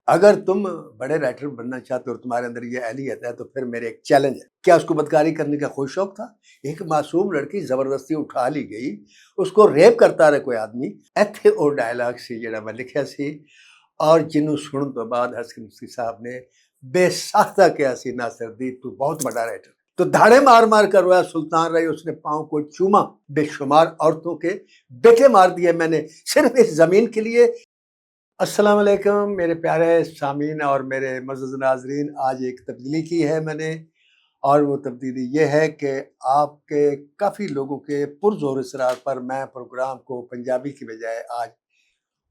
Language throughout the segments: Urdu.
اگر تم بڑے رائٹر بننا چاہتے ہو اور تمہارے اندر یہ اہلیت ہے تو پھر میرے ایک چیلنج ہے۔ کیا اس کو بدکاری کرنے کا کوئی شوق تھا؟ ایک معصوم لڑکی زبردستی اٹھا لی گئی، اس کو ریپ کرتا رہے کوئی آدمی، ایتھے او ڈائلاگ سی جڑا میں لکھیا سی اور جنوں سنن تو بعد حسن مفتی صاحب نے بے ساختہ کیا سی ناصر دی تو بہت بڑا رائٹر، تو دھاڑے مار مار کر رویا سلطان رہی، اس نے پاؤں کو چوما، بے شمار عورتوں کے بیٹے مار دیے میں نے صرف اس زمین کے لیے۔ السلام علیکم میرے پیارے سامعین اور میرے معزز ناظرین، آج ایک تبدیلی کی ہے میں نے، اور وہ تبدیلی یہ ہے کہ آپ کے کافی لوگوں کے پرزور اصرار پر میں پروگرام کو پنجابی کی بجائے آج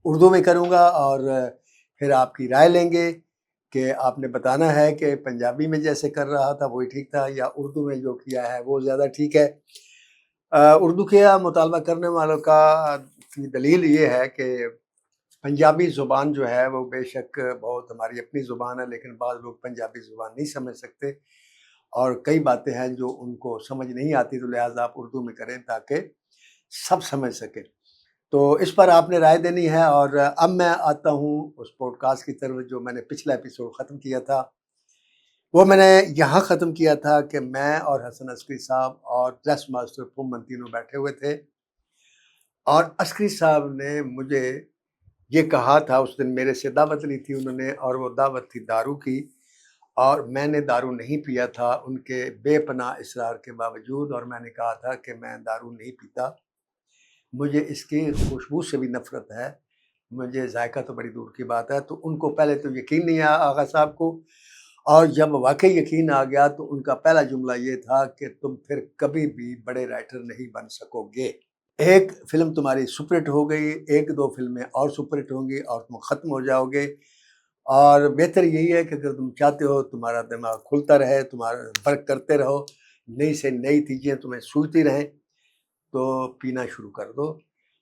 اردو میں کروں گا، اور پھر آپ کی رائے لیں گے کہ آپ نے بتانا ہے کہ پنجابی میں جیسے کر رہا تھا وہی ٹھیک تھا یا اردو میں جو کیا ہے وہ زیادہ ٹھیک ہے۔ اردو کیا مطالبہ کرنے والوں کا دلیل یہ ہے کہ پنجابی زبان جو ہے وہ بے شک بہت ہماری اپنی زبان ہے، لیکن بعض لوگ پنجابی زبان نہیں سمجھ سکتے اور کئی باتیں ہیں جو ان کو سمجھ نہیں آتی، تو لہٰذا آپ اردو میں کریں تاکہ سب سمجھ سکیں۔ تو اس پر آپ نے رائے دینی ہے، اور اب میں آتا ہوں اس پوڈ کاسٹ کی طرف جو میں نے پچھلا ایپیسوڈ ختم کیا تھا۔ وہ میں نے یہاں ختم کیا تھا کہ میں اور حسن عسکری صاحب اور ٹریس ماسٹر پومن تینوں بیٹھے ہوئے تھے، اور عسکری صاحب نے مجھے یہ کہا تھا، اس دن میرے سے دعوت لی تھی انہوں نے، اور وہ دعوت تھی دارو کی، اور میں نے دارو نہیں پیا تھا ان کے بے پناہ اصرار کے باوجود، اور میں نے کہا تھا کہ میں دارو نہیں پیتا، مجھے اس کی خوشبو سے بھی نفرت ہے، مجھے ذائقہ تو بڑی دور کی بات ہے۔ تو ان کو پہلے تو یقین نہیں آیا آغا صاحب کو، اور جب واقعی یقین آ گیا تو ان کا پہلا جملہ یہ تھا کہ تم پھر کبھی بھی بڑے رائٹر نہیں بن سکو گے، ایک فلم تمہاری سپر ہٹ ہو گئی، ایک دو فلمیں اور سپر ہٹ ہوں گی اور تم ختم ہو جاؤ گے، اور بہتر یہی ہے کہ اگر تم چاہتے ہو تمہارا دماغ کھلتا رہے، تمہارا ورک کرتے رہو، نئی سے نئی چیزیں تمہیں سوچتی رہیں، تو پینا شروع کر دو۔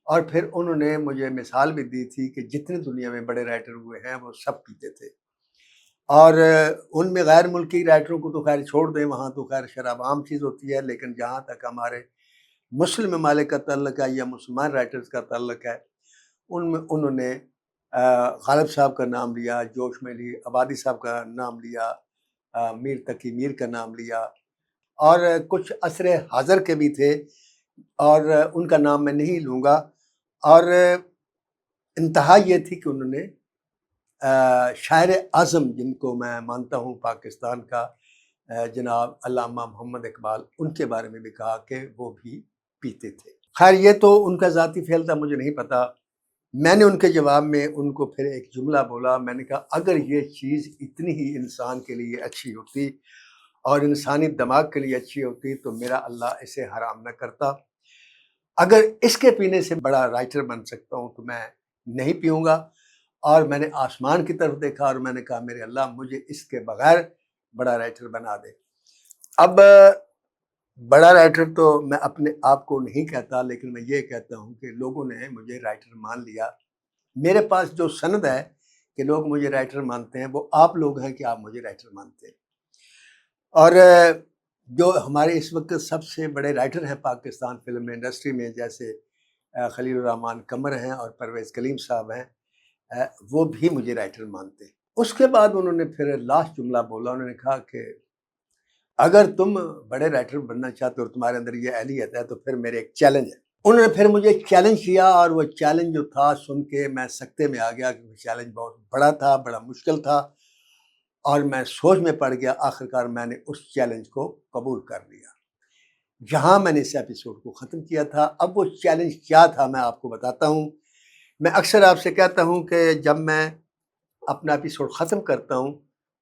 اور پھر انہوں نے مجھے مثال بھی دی تھی کہ جتنے دنیا میں بڑے رائٹر ہوئے ہیں وہ سب پیتے تھے، اور ان میں غیر ملکی رائٹروں کو تو خیر چھوڑ دیں، وہاں تو خیر شراب عام چیز ہوتی ہے، لیکن جہاں تک ہمارے مسلم ممالک کا تعلق ہے یا مسلمان رائٹرز کا تعلق ہے، ان میں انہوں نے غالب صاحب کا نام لیا، جوش میلی آبادی صاحب کا نام لیا، میر تقی میر کا نام لیا، اور کچھ عصر حاضر کے بھی تھے، اور ان کا نام میں نہیں لوں گا، اور انتہا یہ تھی کہ انہوں نے شاعر اعظم جن کو میں مانتا ہوں پاکستان کا، جناب علامہ محمد اقبال، ان کے بارے میں بھی کہا کہ وہ بھی پیتے تھے۔ خیر یہ تو ان کا ذاتی فعل تھا، مجھے نہیں پتا۔ میں نے ان کے جواب میں ان کو پھر ایک جملہ بولا، میں نے کہا اگر یہ چیز اتنی ہی انسان کے لیے اچھی ہوتی اور انسانی دماغ کے لیے اچھی ہوتی تو میرا اللہ اسے حرام نہ کرتا، اگر اس کے پینے سے بڑا رائٹر بن سکتا ہوں تو میں نہیں پیوں گا۔ اور میں نے آسمان کی طرف دیکھا اور میں نے کہا میرے اللہ مجھے اس کے بغیر بڑا رائٹر بنا دے۔ اب بڑا رائٹر تو میں اپنے آپ کو نہیں کہتا، لیکن میں یہ کہتا ہوں کہ لوگوں نے مجھے رائٹر مان لیا۔ میرے پاس جو سند ہے کہ لوگ مجھے رائٹر مانتے ہیں، وہ آپ لوگ ہیں کہ آپ مجھے رائٹر مانتے ہیں۔ اور جو ہمارے اس وقت سب سے بڑے رائٹر ہیں پاکستان فلم انڈسٹری میں، جیسے خلیل الرحمان قمر ہیں اور پرویز کلیم صاحب ہیں، وہ بھی مجھے رائٹر مانتے ہیں۔ اس کے بعد انہوں نے پھر لاسٹ جملہ بولا، انہوں نے کہا کہ اگر تم بڑے رائٹر بننا چاہتے ہو اور تمہارے اندر یہ اہلیت ہے تو پھر میرے ایک چیلنج ہے۔ انہوں نے پھر مجھے چیلنج کیا، اور وہ چیلنج جو تھا سن کے میں سکتے میں آ گیا، کیونکہ چیلنج بہت بڑا تھا، بڑا مشکل تھا، اور میں سوچ میں پڑ گیا۔ آخرکار میں نے اس چیلنج کو قبول کر لیا۔ جہاں میں نے اس ایپیسوڈ کو ختم کیا تھا، اب وہ چیلنج کیا تھا میں آپ کو بتاتا ہوں۔ میں اکثر آپ سے کہتا ہوں کہ جب میں اپنا ایپیسوڈ ختم کرتا ہوں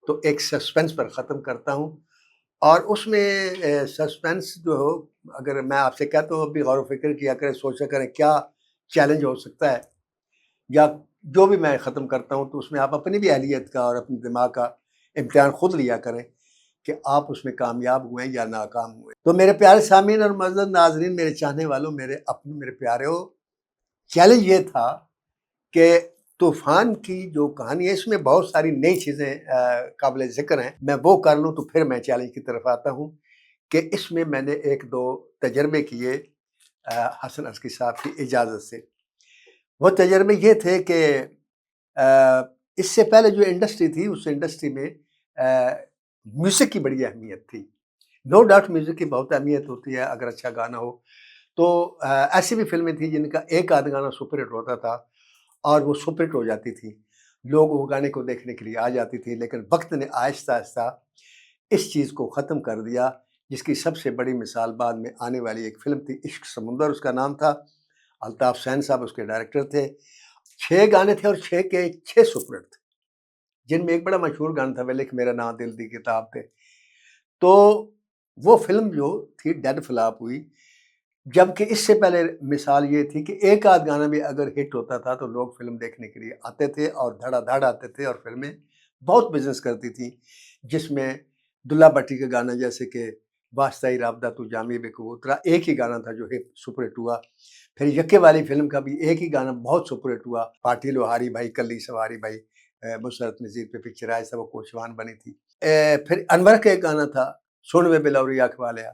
تو ایک سسپینس پر ختم کرتا ہوں، اور اس میں سسپینس جو ہو، اگر میں آپ سے کہتا ہوں ابھی غور و فکر کیا کریں، سوچا کریں کیا چیلنج ہو سکتا ہے، یا جو بھی میں ختم کرتا ہوں تو اس میں آپ اپنی بھی اہلیت کا اور اپنے دماغ کا امتحان خود لیا کریں کہ آپ اس میں کامیاب ہوئے یا ناکام ہوئے۔ تو میرے پیارے سامعین اور معزز ناظرین، میرے چاہنے والوں، میرے اپنے، میرے پیارے ہو، چیلنج یہ تھا کہ طوفان کی جو کہانی ہے اس میں بہت ساری نئی چیزیں قابل ذکر ہیں، میں وہ کر لوں تو پھر میں چیلنج کی طرف آتا ہوں کہ اس میں میں نے ایک دو تجربے کیے حسن عسکری صاحب کی اجازت سے۔ وہ تجربے یہ تھے کہ اس سے پہلے جو انڈسٹری تھی اس انڈسٹری میں میوزک کی بڑی اہمیت تھی. نو ڈاؤٹ میوزک کی بہت اہمیت ہوتی ہے اگر اچھا گانا ہو. تو ایسی بھی فلمیں تھیں جن کا ایک آدھ گانا سپر ہٹ ہوتا تھا اور وہ سپر ہٹ ہو جاتی تھی, لوگ وہ گانے کو دیکھنے کے لیے آ جاتی تھی. لیکن وقت نے آہستہ آہستہ اس چیز کو ختم کر دیا, جس کی سب سے بڑی مثال بعد میں آنے والی ایک فلم تھی عشق سمندر, اس کا نام تھا. الطاف حسین صاحب اس کے ڈائریکٹر تھے. 6 گانے تھے اور 6 کے 6 سپر ہٹ تھے, جن میں ایک بڑا مشہور گانا تھا وہ لکھ میرا نام دل دی کتاب پہ. تو وہ فلم جو تھی ڈیڈ فلاپ ہوئی, جبکہ اس سے پہلے مثال یہ تھی کہ ایک آدھ گانا بھی اگر ہٹ ہوتا تھا تو لوگ فلم دیکھنے کے لیے آتے تھے اور دھڑا دھڑ آتے تھے, اور فلمیں بہت بزنس کرتی تھیں, جس میں دلہ بھٹی کا گانا جیسے کہ واسطہ رابطہ تو جامی بے کبوترا ایک ہی گانا تھا جو سپر ہٹ ہوا. پھر یکے والی فلم کا بھی ایک ہی گانا بہت سپر ہٹ ہوا, پاٹی لوہاری بھائی کلی سواری بھائی, مسرت نذیر پہ پکچر آئی تھا, وہ کوچوان بنی تھی. پھر انور کا ایک گانا تھا سن وے بلوری آنکھ والیا.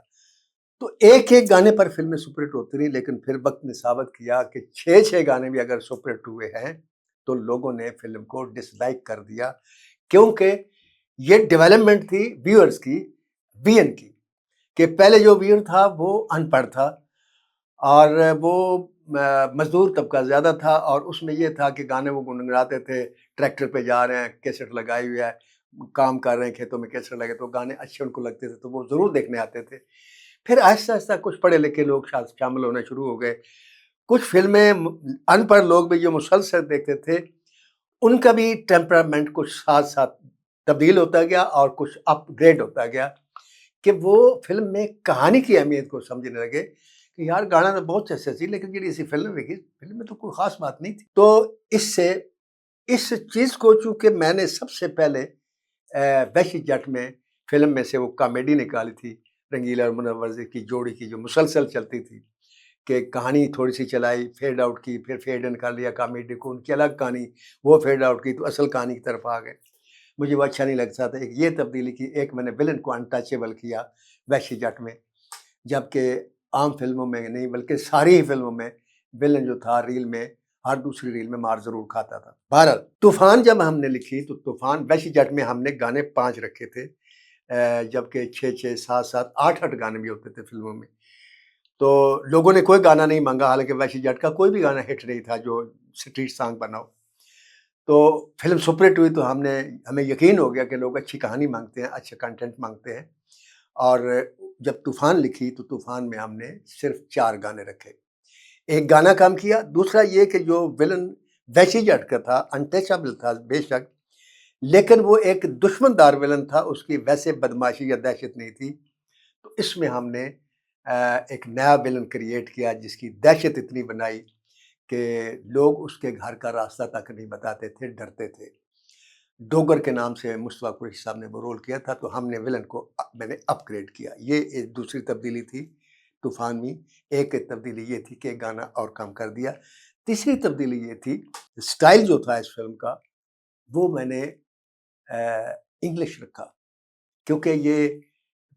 تو ایک ایک گانے پر فلمیں سپر ہٹ ہوتی رہی, لیکن پھر وقت نے ثابت کیا کہ 6 گانے بھی اگر سپر ہٹ ہوئے ہیں تو لوگوں نے فلم کو ڈس لائک کر دیا, کیونکہ یہ ڈیولپمنٹ تھی ویورز کی, وی این کی, کہ پہلے جو ویور تھا وہ ان پڑھ تھا اور وہ مزدور طبقہ زیادہ تھا, اور اس میں یہ تھا کہ گانے وہ گنگناتے تھے, ٹریکٹر پہ جا رہے ہیں کیسٹ لگائی ہوئی ہے, کام کر رہے ہیں کھیتوں میں کیسٹ لگے, تو گانے اچھے ان کو لگتے تھے تو وہ ضرور دیکھنے آتے تھے. پھر آہستہ آہستہ کچھ پڑھے لکھے لوگ شامل ہونے شروع ہو گئے. کچھ فلمیں ان پڑھ لوگ بھی جو مسلسل دیکھتے تھے ان کا بھی ٹیمپرامنٹ کچھ ساتھ ساتھ تبدیل ہوتا گیا اور کچھ اپ گریڈ ہوتا گیا, کہ وہ فلم میں کہانی کی اہمیت کو سمجھنے لگے کہ یار گانا تو بہت اچھا سی, لیکن جی اسی فلم میں تو کوئی خاص بات نہیں تھی. تو اس سے اس چیز کو, چونکہ میں نے سب سے پہلے وحشی جٹ میں فلم میں سے وہ کامیڈی نکالی تھی, رنگیلا اور منور کی جوڑی کی جو مسلسل چلتی تھی, کہ کہانی تھوڑی سی چلائی, فیڈ آؤٹ کی, پھر فیڈ ان کر لیا کامیڈی کو, ان کی الگ کہانی, وہ فیڈ آؤٹ کی تو اصل کہانی کی طرف آ گئے. مجھے وہ اچھا نہیں لگتا تھا. ایک یہ تبدیلی کی, ایک میں نے ویلن کو انٹچیبل کیا وحشی جٹ میں, جبکہ عام فلموں میں نہیں بلکہ ساری ہی فلموں میں ویلن جو تھا ریل میں ہر دوسری ریل میں مار ضرور کھاتا تھا. بہرحال طوفان جب ہم نے لکھی تو طوفان وحشی جٹ میں ہم نے گانے 5 رکھے تھے, جبکہ 6 7 7 8 گانے بھی ہوتے تھے فلموں میں. تو لوگوں نے کوئی گانا نہیں مانگا, حالانکہ وحشی جٹ کا کوئی بھی گانا ہٹ نہیں تھا جو اسٹریٹ سانگ بنا ہو. تو فلم سپر ہٹ ہوئی تو ہمیں یقین ہو گیا کہ لوگ اچھی کہانی مانگتے ہیں, اچھا کنٹینٹ مانگتے ہیں. اور جب طوفان لکھی تو طوفان میں ہم نے صرف 4 گانے رکھے. ایک گانا کام کیا, دوسرا یہ کہ جو ویلن وحشی جٹ کا تھا انٹچیبل تھا بے شک, لیکن وہ ایک دشمن دار ویلن تھا, اس کی ویسے بدماشی یا دہشت نہیں تھی. تو اس میں ہم نے ایک نیا ویلن کریٹ کیا جس کی دہشت اتنی بنائی کہ لوگ اس کے گھر کا راستہ تک نہیں بتاتے تھے, ڈرتے تھے. ڈوگر کے نام سے مصطفیٰ قریشی صاحب نے وہ رول کیا تھا, تو ہم نے ویلن کو میں نے اپ گریڈ کیا. یہ ایک دوسری تبدیلی تھی طوفان میں. ایک تبدیلی یہ تھی کہ گانا اور کم کر دیا. تیسری تبدیلی یہ تھی سٹائل جو تھا اس فلم کا وہ میں نے انگلش رکھا, کیونکہ یہ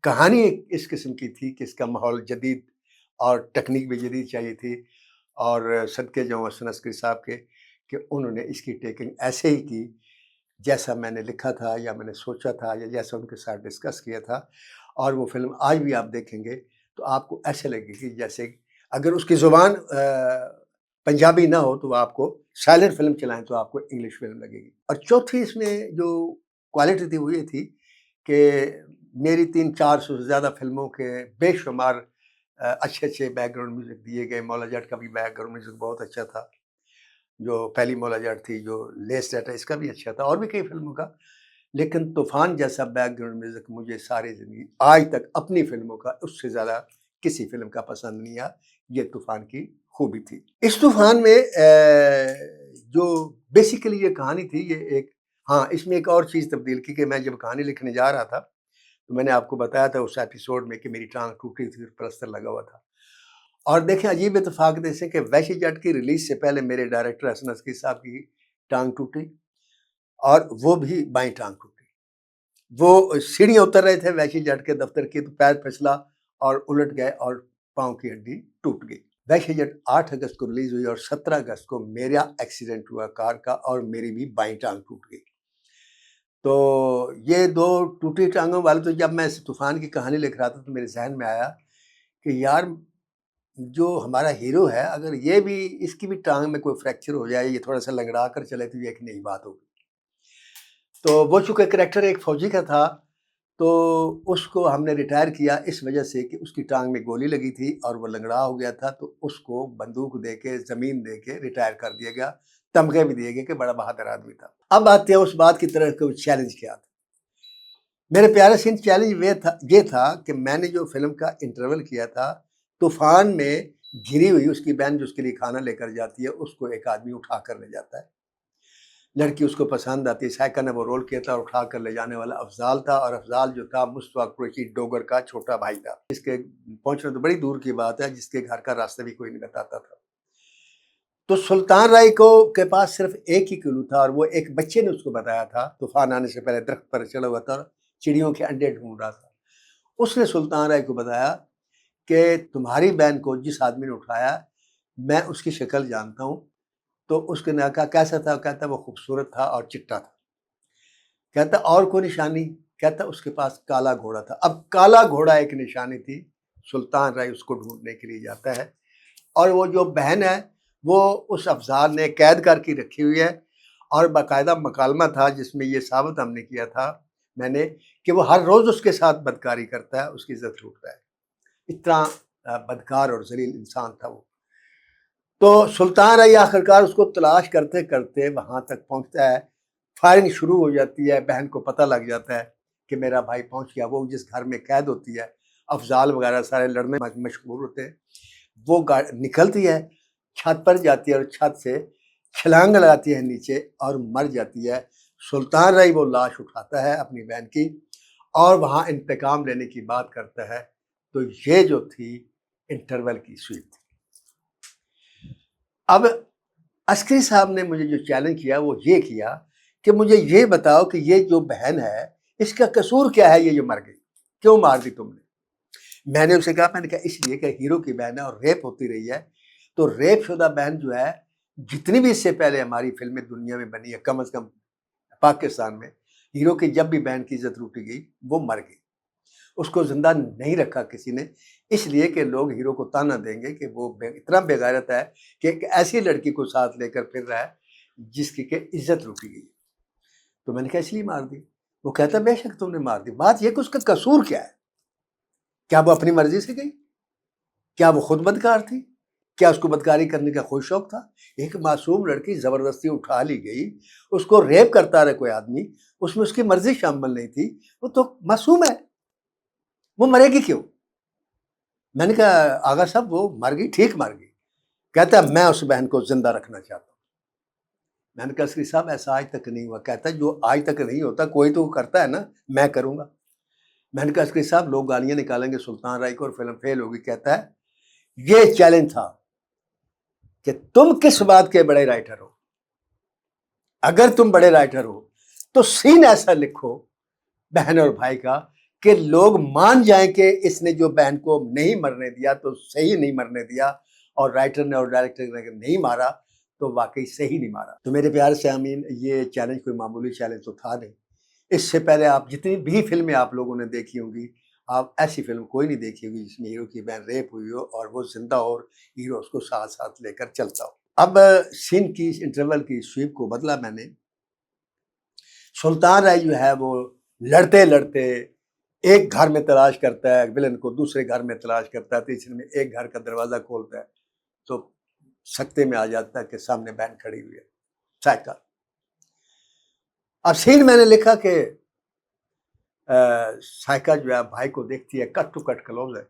کہانی اس قسم کی تھی کہ اس کا ماحول جدید اور ٹیکنیک بھی جدید چاہیے تھی. اور صدقے جاؤں حسن عسکری صاحب کے کہ انہوں نے اس کی ٹیکنگ ایسے ہی کی جیسا میں نے لکھا تھا یا میں نے سوچا تھا یا جیسا ان کے ساتھ ڈسکس کیا تھا. اور وہ فلم آج بھی آپ دیکھیں گے تو آپ کو ایسے لگے گی جیسے اگر اس کی زبان پنجابی نہ ہو تو آپ کو سائلنٹ فلم چلائیں تو آپ کو انگلش فلم لگے گی. اور چوتھی اس میں جو کوالٹی تھی وہ یہ تھی کہ میری 300-400 سے زیادہ فلموں کے بے شمار اچھے اچھے بیک گراؤنڈ میوزک دیے گئے. مولا جٹ کا بھی بیک گراؤنڈ میوزک بہت اچھا تھا, جو پہلی مولا جٹ تھی, جو لیس ڈیٹا اس کا بھی اچھا تھا, اور بھی کئی فلموں کا. لیکن طوفان جیسا بیک گراؤنڈ میوزک مجھے ساری زندگی آج تک اپنی فلموں کا اس سے زیادہ کسی فلم کا پسند نہیں آیا. یہ طوفان کی خوبی تھی. اس طوفان میں جو بیسیکلی یہ کہانی تھی, یہ ایک اس میں ایک اور چیز تبدیل کی کہ میں جب کہانی لکھنے جا رہا تھا تو میں نے آپ کو بتایا تھا اس ایپیسوڈ میں کہ میری ٹانگ ٹوٹی تھی, پلسٹر لگا ہوا تھا. اور دیکھیں عجیب اتفاق جیسے کہ وحشی جٹ کی ریلیز سے پہلے میرے ڈائریکٹر حسن عسکری صاحب کی ٹانگ ٹوٹی, اور وہ بھی بائیں ٹانگ ٹوٹی. وہ سیڑھیاں اتر رہے تھے وحشی جٹ کے دفتر کی تو پیر پھسلا اور الٹ گئے اور پاؤں کی ہڈی ٹوٹ گئی. ویسے جب 8 اگست کو ریلیز ہوئی اور 17 اگست کو میرا ایکسیڈنٹ ہوا کار کا اور میری بھی بائیں ٹانگ ٹوٹ گئی. تو یہ دو ٹوٹی ٹانگوں والے تو جب میں اس طوفان کی کہانی لکھ رہا تھا تو میرے ذہن میں آیا کہ یار جو ہمارا ہیرو ہے اگر یہ بھی اس کی بھی ٹانگ میں کوئی فریکچر ہو جائے, یہ تھوڑا سا لنگڑا کر چلے تو یہ ایک نئی بات ہوگی. تو وہ چونکہ کریکٹر ایک فوجی کا تھا تو اس کو ہم نے ریٹائر کیا اس وجہ سے کہ اس کی ٹانگ میں گولی لگی تھی اور وہ لنگڑا ہو گیا تھا, تو اس کو بندوق دے کے زمین دے کے ریٹائر کر دیا گیا, تمغے بھی دیے گئے کہ بڑا بہادر آدمی تھا. اب آتے ہیں اس بات کی طرح کہ چیلنج کیا تھا. میرے پیارے سین, چیلنج یہ تھا کہ میں نے جو فلم کا انٹرول کیا تھا, طوفان میں گری ہوئی اس کی بہن جو اس کے لیے کھانا لے کر جاتی ہے, اس کو ایک آدمی اٹھا کر لے جاتا ہے. لڑکی اس کو پسند آتی ہے, سائیکا نے وہ رول کیا تھا اور اٹھا کر لے جانے والا افضال تھا, اور افضال جو تھا مصطفیٰ قریشی ڈوگر کا چھوٹا بھائی تھا. اس کے پہنچنا تو بڑی دور کی بات ہے, جس کے گھر کا راستہ بھی کوئی نہیں بتاتا تھا. تو سلطان رائی کے پاس صرف ایک ہی کلو تھا, اور وہ ایک بچے نے اس کو بتایا تھا. طوفان آنے سے پہلے درخت پر چڑھا ہوا تھا, چڑیوں کے انڈے ڈھونڈ رہا تھا. اس نے سلطان رائی کو بتایا کہ تمہاری بہن کو جس آدمی نے اٹھایا میں اس کی شکل جانتا ہوں. تو اس نے کہا کیسا تھا؟ کہتا وہ خوبصورت تھا اور چٹا تھا. کہتا اور کوئی نشانی؟ کہتا اس کے پاس کالا گھوڑا تھا. اب کالا گھوڑا ایک نشانی تھی. سلطان رائی اس کو ڈھونڈنے کے لیے جاتا ہے, اور وہ جو بہن ہے وہ اس افضال نے قید کر کے رکھی ہوئی ہے, اور باقاعدہ مکالمہ تھا جس میں یہ ثابت ہم نے کیا تھا میں نے کہ وہ ہر روز اس کے ساتھ بدکاری کرتا ہے, اس کی عزت لوٹتا ہے. اتنا بدکار اور ذلیل انسان تھا وہ. تو سلطان رائی آخرکار اس کو تلاش کرتے کرتے وہاں تک پہنچتا ہے. فائرنگ شروع ہو جاتی ہے, بہن کو پتہ لگ جاتا ہے کہ میرا بھائی پہنچ گیا. وہ جس گھر میں قید ہوتی ہے, افضال وغیرہ سارے لڑنے مشہور ہوتے ہیں, وہ نکلتی ہے, چھت پر جاتی ہے اور چھت سے چھلانگ لگاتی ہے نیچے اور مر جاتی ہے. سلطان رائی وہ لاش اٹھاتا ہے اپنی بہن کی اور وہاں انتقام لینے کی بات کرتا ہے. تو یہ جو تھی انٹرول کی سویپ تھی. اب عسکری صاحب نے مجھے جو چیلنج کیا وہ یہ کیا کہ مجھے یہ بتاؤ کہ یہ جو بہن ہے اس کا قصور کیا ہے, یہ جو مر گئی کیوں مار دی تم نے؟ میں نے اسے کہا, میں نے کہا اس لیے کہ ہیرو کی بہن ہے اور ریپ ہوتی رہی ہے. تو ریپ شدہ بہن جو ہے جتنی بھی اس سے پہلے ہماری فلمیں دنیا میں بنی ہے, کم از کم پاکستان میں, ہیرو کی جب بھی بہن کی عزت لوٹی گئی وہ مر گئی. اس کو زندہ نہیں رکھا کسی نے, اس لیے کہ لوگ ہیرو کو تانا دیں گے کہ وہ اتنا بے غیرت ہے کہ ایک ایسی لڑکی کو ساتھ لے کر پھر رہا ہے جس کی کہ عزت لوٹی گئی. تو میں نے کہا اس لیے مار دی. وہ کہتا بے شک تم نے مار دی. بات یہ کہ اس کا قصور کیا ہے؟ کیا وہ اپنی مرضی سے گئی؟ کیا وہ خود بدکار تھی؟ کیا اس کو بدکاری کرنے کا کوئی شوق تھا؟ ایک معصوم لڑکی زبردستی اٹھا لی گئی, اس کو ریپ کرتا رہے کوئی آدمی, اس میں اس کی مرضی شامل نہیں تھی, وہ تو معصوم ہے, وہ مرے گی کیوں؟ میں نے کہا آغا صاحب وہ مر گئی, ٹھیک مر گئی. کہتا ہے میں اس بہن کو زندہ رکھنا چاہتا ہوں. میں نے کہا عسکری صاحب ایسا آج تک نہیں ہوا. کہتا ہے جو آج تک نہیں ہوتا کوئی تو کرتا ہے نا, میں کروں گا. میں نے کہا عسکری صاحب لوگ گالیاں نکالیں گے سلطان رائی کو اور فلم فیل ہوگی. کہتا ہے یہ چیلنج تھا کہ تم کس بات کے بڑے رائٹر ہو. اگر تم بڑے رائٹر ہو تو سین ایسا لکھو بہن اور بھائی کا کہ لوگ مان جائیں کہ اس نے جو بہن کو نہیں مرنے دیا تو صحیح نہیں مرنے دیا, اور رائٹر نے اور ڈائریکٹر نے نہیں مارا تو واقعی صحیح نہیں مارا. تو میرے پیارے سامعین, یہ چیلنج کوئی معمولی چیلنج تو تھا نہیں. اس سے پہلے آپ جتنی بھی فلمیں آپ لوگوں نے دیکھی ہوں گی, آپ ایسی فلم کوئی نہیں دیکھی ہوگی جس میں ہیرو کی بہن ریپ ہوئی ہو اور وہ زندہ ہو اور ہیرو اس کو ساتھ ساتھ لے کر چلتا ہو. اب سین کی انٹرول کی سویپ کو بدلا میں نے. سلطان رائی جو ہے وہ لڑتے لڑتے ایک گھر میں تلاش کرتا ہے ولن کو, دوسرے گھر میں تلاش کرتا ہے, تیسرے میں ایک گھر کا دروازہ کھولتا ہے تو سکتے میں آ جاتا ہے کہ سامنے بہن کھڑی ہوئی ہے سائیکا. اب سین میں نے لکھا کہ سائیکا جو ہے بھائی کو دیکھتی ہے, کٹ ٹو کٹ کلوز ہے,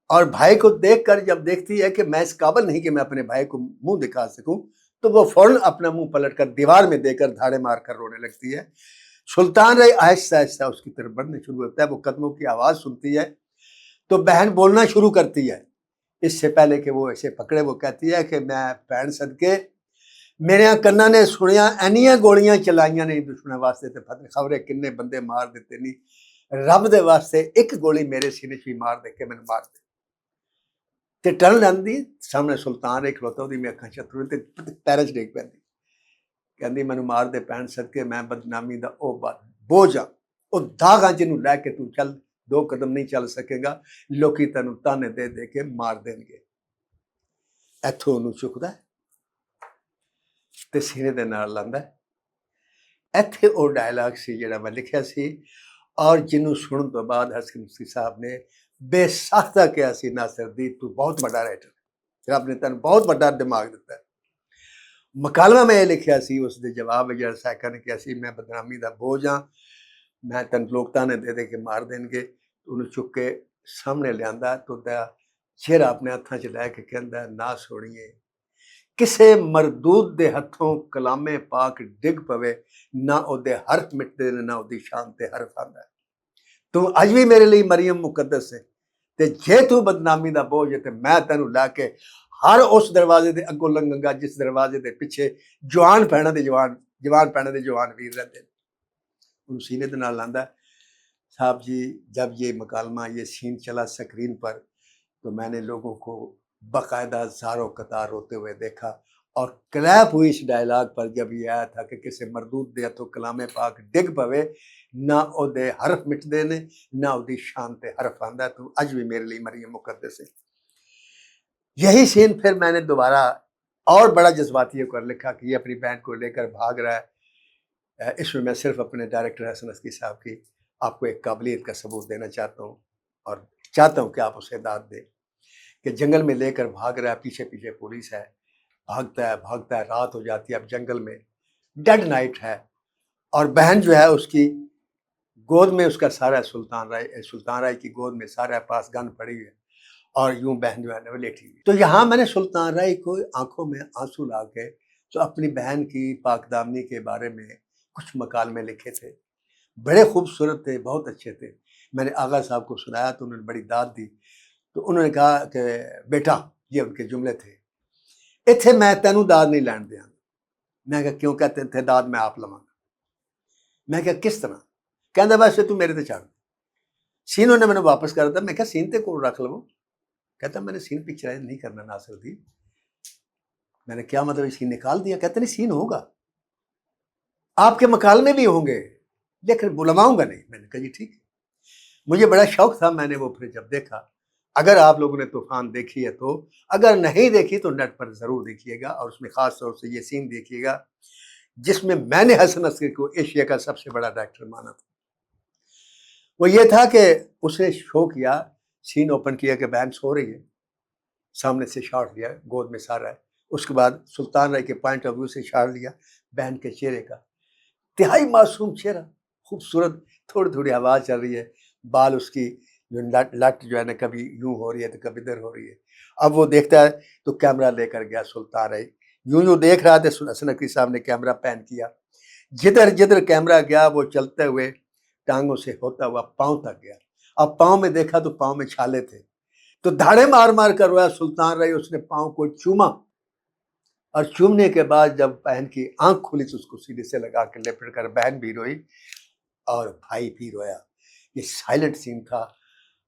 اور بھائی کو دیکھ کر جب دیکھتی ہے کہ میں اس قابل نہیں کہ میں اپنے بھائی کو منہ دکھا سکوں, تو وہ فوراً اپنا منہ پلٹ کر دیوار میں دے کر دھاڑے مار کر رونے لگتی ہے. سلطان رائی آہستہ آہستہ اس کی طرف بڑھنے شروع ہوتا ہے. وہ قدموں کی آواز سنتی ہے تو بہن بولنا شروع کرتی ہے. اس سے پہلے کہ وہ اسے پکڑے وہ کہتی ہے کہ میں بہن صدقے میرے کنا نے سنیا اینیاں گولیاں چلائیاں نہیں دشمن واسطے تے خبریں کنے بندے مار دیتے نہیں, رب دے واسطے ایک گولی میرے سینے چ مار دے کے میں مار دے. تے ٹرن لیندی سامنے سلطان ایک کھلوتا دی میں اکھاں چترو تے پیرے چ ڈیگ پیندی کہندی مینوں مار دے پین صدقے میں بدنامی دا او بوجھ آ او داغ جنوں لے کے تو چل 2 قدم نہیں چل سکے گا لوکی تینوں تانے دے دے کے مار دین گے ایتھوں اونوں چکدا تے سینے دے نال لاندا ایتھے او ڈائلاگ سی جڑا میں لکھیا سی اور جنوں سنن تو بعد حسن مفتی صاحب نے بے ساختہ کیا سی ناصر دی تو بہت بڑا رائٹر رب نے تینوں بہت بڑا دماغ دیتا ہے مکالمہ میں یہ لکھیا سی اس دے جواب جڑا سائیکا نے کیا سی میں بدنامی دا بوجھ ہاں میں تن لوگ تانے دے دے کے مار دین گے انہوں چک کے سامنے لیاندا تو دا چہرہ اپنے ہتھاں چ لے کے کہندا نہ سوڑیے کسے مردود دے ہتھوں کلام پاک ڈگ پوے نہ او دے حرف مٹدے نہ او دی شان تے حرف آندا تو اج بھی میرے لیے مریم مقدس ہے تے جے تو بدنامی دا بوجھ ہے تے میں تینوں لا کے ہر اس دروازے دے اگوں لنگاں گا جس دروازے دے پیچھے جوان پہنا دے جوان پہنا دے جوان ویر رہتے ہیں ان سینے دے نال لاندا صاحب جی جب یہ مکالمہ یہ سین چلا سکرین پر تو میں نے لوگوں کو باقاعدہ زاروں قطار ہوتے ہوئے دیکھا اور کلیپ ہوئی اس ڈائلاگ پر جب یہ آیا تھا کہ کسے مردود دے تو کلام پاک ڈگ پوے نہ او دے حرف مٹ دے نے نہ او دی شان تے حرف آندا تو اج بھی میرے لیے مریم مقدس ہے یہی سین پھر میں نے دوبارہ اور بڑا جذباتی ہو کر لکھا کہ یہ اپنی بہن کو لے کر بھاگ رہا ہے اس میں صرف اپنے ڈائریکٹر حسن عسکی صاحب کی آپ کو ایک قابلیت کا ثبوت دینا چاہتا ہوں اور چاہتا ہوں کہ آپ اسے داد دیں کہ جنگل میں لے کر بھاگ رہا ہے پیچھے پیچھے پولیس ہے بھاگتا ہے رات ہو جاتی ہے اب جنگل میں ڈیڈ نائٹ ہے اور بہن جو ہے اس کی گود میں اس کا سارا سلطان رائے کی گود میں سارا پاس گن پڑی ہے اور یوں بہن جو ہے نا وہ لیٹی ہوئی تو یہاں میں نے سلطان رائے کو آنکھوں میں آنسو لا کے تو اپنی بہن کی پاک دامنی کے بارے میں کچھ مکالمے لکھے تھے بڑے خوبصورت تھے بہت اچھے تھے میں نے آغا صاحب کو سنایا تو انہوں نے بڑی داد دی تو انہوں نے کہا کہ بیٹا یہ ان کے جملے تھے اتھے میں تینوں داد نہیں لین دیاں میں کہا کیوں کہتے تھے داد میں آپ لواں میں کہا کس طرح کہندا ویسے تو میرے تے چھڑ سینوں نے میں نے واپس کر دیا میں کہا سین تے کول رکھ لو کہتا میں نے سین پکچرائز نہیں کرنا ناصر دی میں نے کیا مطلب سین نکال دیا کہتے نہیں سین ہوگا آپ کے مکالمے بھی ہوں گے لیکن بلواؤں گا نہیں میں نے کہا جی ٹھیک ہے مجھے بڑا شوق تھا میں نے وہ پھر جب دیکھا اگر آپ لوگوں نے طوفان دیکھی ہے تو اگر نہیں دیکھی تو نیٹ پر ضرور دیکھیے گا اور اس میں خاص طور سے یہ سین دیکھیے گا جس میں نے حسن عسکری کو ایشیا کا سب سے بڑا ڈائریکٹر مانا تھا وہ یہ تھا کہ اس نے شو کیا سین اوپن کیا کہ بہن سو رہی ہے سامنے سے شاٹ لیا گود میں سارا ہے اس کے بعد سلطان رائے کے پوائنٹ آف ویو سے شاٹ لیا بہن کے چہرے کا تہائی معصوم چہرہ خوبصورت تھوڑی تھوڑی آواز چل رہی ہے بال اس کی جو لٹ جو ہے نا کبھی یوں ہو رہی ہے تو کبھی ادھر ہو رہی ہے اب وہ دیکھتا ہے تو کیمرہ لے کر گیا سلطان رائے یوں دیکھ رہا تھا حسن عسکری صاحب نے کیمرہ پین کیا جدھر کیمرہ گیا وہ چلتے ہوئے ٹانگوں سے ہوتا ہوا پاؤں تک گیا اب پاؤں میں دیکھا تو پاؤں میں چھالے تھے تو دھاڑے مار مار کر رویا سلطان رائے اس نے پاؤں کو چوما اور چومنے کے بعد جب بہن کی آنکھ کھلی تو اس کو سیدھے سے لگا کے لپٹ کر بہن بھی روئی اور بھائی بھی رویا یہ سائلنٹ سین تھا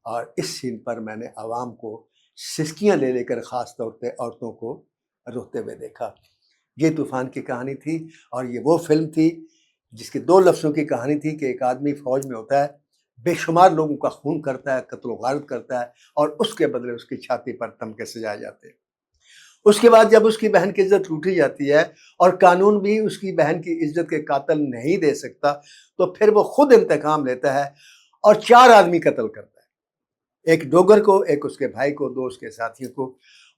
اور اس سین پر میں نے عوام کو سسکیاں لے کر خاص طور پہ عورتوں کو روتے ہوئے دیکھا یہ طوفان کی کہانی تھی اور یہ وہ فلم تھی جس کے 2 لفظوں کی کہانی تھی کہ ایک آدمی فوج میں ہوتا ہے بے شمار لوگوں کا خون کرتا ہے قتل و غارت کرتا ہے اور اس کے بدلے اس کی چھاتی پر تمغے سجائے جاتے ہیں اس کے بعد جب اس کی بہن کی عزت لوٹی جاتی ہے اور قانون بھی اس کی بہن کی عزت کے قاتل نہیں دے سکتا تو پھر وہ خود انتقام لیتا ہے اور 4 آدمی قتل کرتا ہے ایک ڈوگر کو ایک اس کے بھائی کو 2 اس کے ساتھیوں کو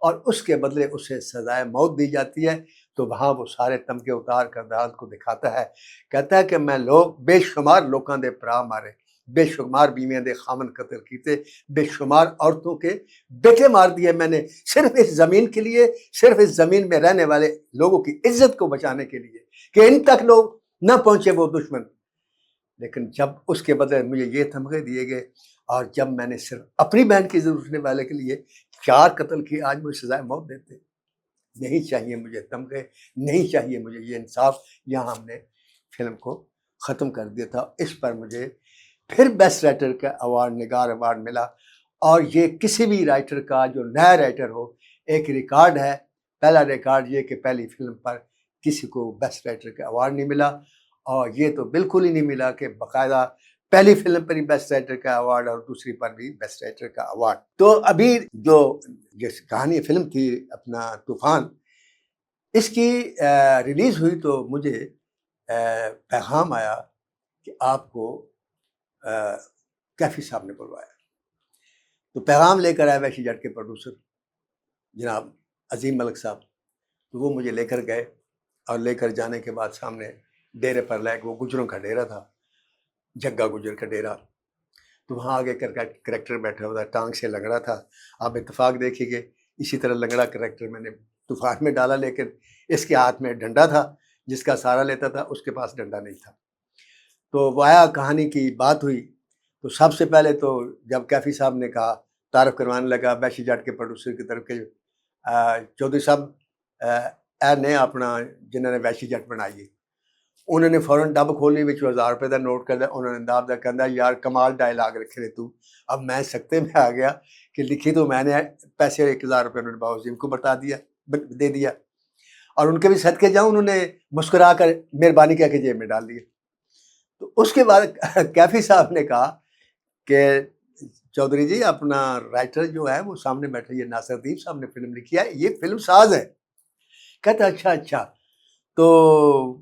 اور اس کے بدلے اسے سزائے موت دی جاتی ہے تو وہاں وہ سارے تمغے اتار کر عدالت کو دکھاتا ہے کہتا ہے کہ میں بے شمار لوکاں دے پرا مارے بے شمار بیویاں دے خامن قتل کیتے بے شمار عورتوں کے بیٹے مار دیے میں نے صرف اس زمین کے لیے صرف اس زمین میں رہنے والے لوگوں کی عزت کو بچانے کے لیے کہ ان تک لوگ نہ پہنچے وہ دشمن لیکن جب اس کے بدلے مجھے یہ تمغے دیے گئے اور جب میں نے صرف اپنی بہن کی عزت اٹھنے والے کے لیے 4 قتل کی آج مجھے سزائے موت دیتے نہیں چاہیے مجھے تمغے نہیں چاہیے مجھے یہ انصاف یہاں ہم نے فلم کو ختم کر دیا تھا اس پر مجھے پھر بیسٹ رائٹر کا ایوارڈ نگار ایوارڈ ملا اور یہ کسی بھی رائٹر کا جو نیا رائٹر ہو ایک ریکارڈ ہے. پہلا ریکارڈ یہ کہ پہلی فلم پر کسی کو بیسٹ رائٹر کا ایوارڈ نہیں ملا, اور یہ تو بالکل ہی نہیں ملا کہ باقاعدہ پہلی فلم پر ہی بیسٹ رائٹر کا ایوارڈ اور دوسری پر بھی بیسٹ رائٹر کا ایوارڈ. تو ابھی جو کہانی فلم تھی اپنا طوفان, اس کی ریلیز ہوئی تو مجھے پیغام آیا کہ آپ کو کیفی صاحب نے بلوایا. تو پیغام لے کر آئے وحشی جٹ کے پروڈیوسر جناب عظیم ملک صاحب. تو وہ مجھے لے کر گئے, اور لے کر جانے کے بعد سامنے ڈیرے پر لائے, وہ گجروں کا ڈیرا تھا, جگہ گجر کا ڈیرا. تو وہاں آگے کریکٹر بیٹھا ہوا تھا, ٹانگ سے لنگڑا تھا. آپ اتفاق دیکھیے کہ اسی طرح لنگڑا کریکٹر میں نے طوفان میں ڈالا, لیکن اس کے ہاتھ میں ڈنڈا تھا, جس کا سہارا لیتا تھا اس کے پاس ڈنڈا نہیں تھا. تو وہ آیا, کہانی کی بات ہوئی. تو سب سے پہلے تو جب کیفی صاحب نے کہا, تعارف کروانے لگا وحشی جٹ کے پروڈیوسر کی طرف کے چودھری صاحب اے نے اپنا جنہوں نے وحشی جٹ بنائی, انہوں نے فوراً ڈب کھولی, 1000 روپے کا نوٹ کر دیا. انہوں نے داب دا کہندا یار کمال ڈائلاگ رکھے رہے تو. اب میں سکتے میں آ گیا کہ لکھی تو میں نے پیسے 1000 روپے انہوں نے باوزیم کو بتا دیا, دے دیا, اور ان کے بھی صدقے جاؤں انہوں نے مسکرا کر مہربانی کہہ کے جیب میں ڈال دیا. تو اس کے بعد کیفی صاحب نے کہا کہ چودھری جی اپنا رائٹر جو ہے وہ سامنے بیٹھا, یہ ناصر دیپ صاحب نے فلم لکھی ہے, یہ فلم ساز ہے. کہتا اچھا. تو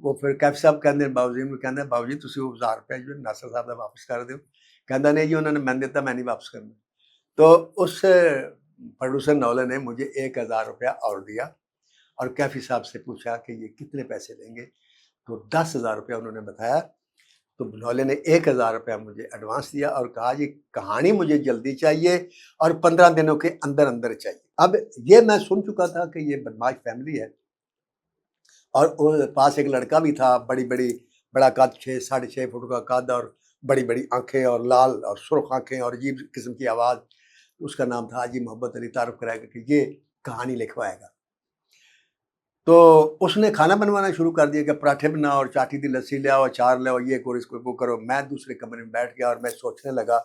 وہ پھر کیفی صاحب کہتے باوزیم نے کہنا باو جی تسی 1000 روپے جو ناصر صاحب کا واپس کر دیو. کہتا نہیں جی انہوں نے میں دیتا, میں نہیں واپس کرنا. تو اس پروڈیوسر نولے نے مجھے 1000 روپیہ اور دیا, اور کیفی صاحب سے پوچھا کہ یہ کتنے پیسے لیں گے. تو 10,000 روپیہ انہوں نے بتایا. تو نولے نے 1000 روپیہ مجھے ایڈوانس دیا اور کہا یہ کہانی مجھے جلدی چاہیے اور 15 دنوں کے اندر اندر چاہیے. اب یہ میں سن چکا تھا کہ یہ بدماش فیملی ہے, اور پاس ایک لڑکا بھی تھا, بڑا قد 6.5 فٹ کا قد, اور بڑی آنکھیں اور لال اور سرخ آنکھیں اور عجیب قسم کی آواز. اس کا نام تھا حاجی محبت علی. تعارف کرائے گا کہ یہ کہانی لکھوائے گا. تو اس نے کھانا بنوانا شروع کر دیا کہ پراٹھے بناؤ اور چاٹی دی لسی لے آؤ, اچار لے آؤ, یہ کرو اس کو وہ کرو. میں دوسرے کمرے میں بیٹھ گیا اور میں سوچنے لگا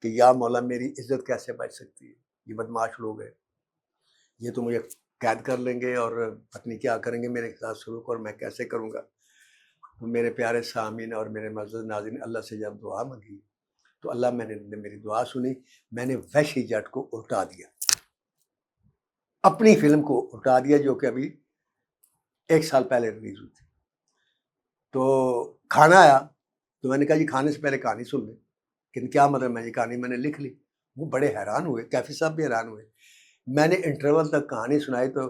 کہ یا مولا میری عزت کیسے بچ سکتی ہے, یہ بدماش لوگ ہیں, یہ تو مجھے قید کر لیں گے اور پتنی کیا کریں گے میرے ساتھ سلوک, اور میں کیسے کروں گا. تو میرے پیارے سامعین اور میرے معزز ناظرین, اللہ سے جب دعا مانگی تو اللہ میں نے میری دعا سنی. میں نے وحشی جٹ کو الٹا دیا, اپنی فلم کو الٹا دیا جو کہ ابھی 1 سال پہلے ریلیز ہوئی تھی. تو کھانا آیا تو میں نے کہا جی کھانے سے پہلے کہانی سن لیں. کہ کیا مطلب, میں یہ کہانی میں نے لکھ لی. وہ بڑے حیران ہوئے, کیفی صاحب بھی حیران ہوئے. میں نے انٹرول تک کہانی سنائی تو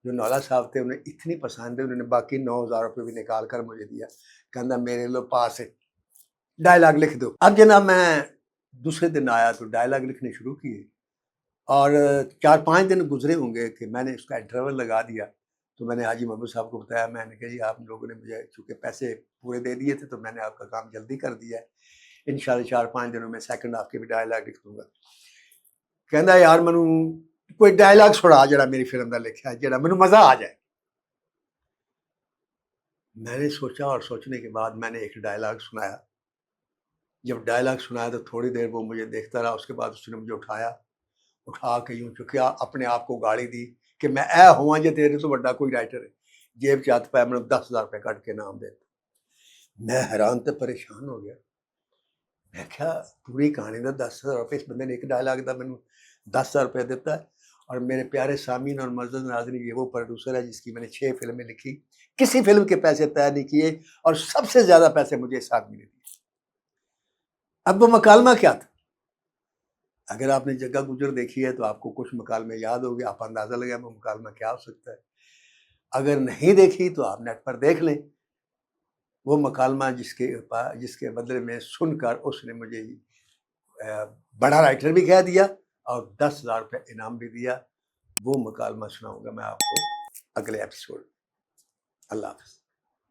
جو نولا صاحب تھے انہیں اتنی پسند ہے, انہوں نے باقی 9000 روپے بھی نکال کر مجھے دیا. کہنا میرے لو پاس ہے, ڈائلاگ لکھ دو. اب جناب میں دوسرے دن آیا تو ڈائلاگ لکھنے شروع کیے, اور 4-5 دن گزرے ہوں گے کہ میں نے اس کا انٹرول لگا دیا. تو میں نے حاجی محمد صاحب کو بتایا, میں نے کہا جی آپ لوگوں نے مجھے چونکہ پیسے پورے دے دیے تھے تو میں نے آپ کا کام جلدی کر دیا ہے, انشاءاللہ 4-5 دنوں میں سیکنڈ ہاف کے بھی ڈائلاگ لکھ دوں گا. کہندا یار منو کوئی ڈائلاگ سنا جڑا میری فلم دا لکھا ہے, جڑا منو مزہ آ جائے. میں نے سوچا, اور سوچنے کے بعد میں نے ایک ڈائلاگ سنایا. جب ڈائلاگ سنایا تو تھوڑی دیر وہ مجھے دیکھتا رہا, اس کے بعد اس نے مجھے اٹھا کے یوں چکیا, اپنے آپ کو گاڑی دی کہ میں اے ہوا جے تیرے تو بڑا کوئی رائٹر ہے. جیب چات پایا, میں 10,000 روپے کٹ کے نام دیتا. میں حیران تے پریشان ہو گیا. میں کیا پوری کہانی دا 10,000 روپے اس بندے نے ایک ڈائلاگ دا میں 10,000 روپے دیتا ہے. اور میرے پیارے سامعین اور معزز ناظرین, یہ وہ پروڈیوسر ہے جس کی میں نے 6 فلمیں لکھی, کسی فلم کے پیسے طے نہیں کیے, اور سب سے زیادہ پیسے مجھے اس آدمی نے دیے. اب وہ مکالمہ کیا تھا؟ اگر آپ نے جگہ گجر دیکھی ہے تو آپ کو کچھ مکالمے یاد ہوگے, آپ اندازہ لگائیں وہ مکالمہ کیا ہو سکتا ہے. اگر نہیں دیکھی تو آپ نیٹ پر دیکھ لیں وہ مکالمہ جس کے بدلے میں سن کر اس نے مجھے بڑا رائٹر بھی کہہ دیا اور 10,000 روپے انعام بھی دیا. وہ مکالمہ سناؤں گا میں آپ کو اگلے ایپیسوڈ. اللہ حافظ.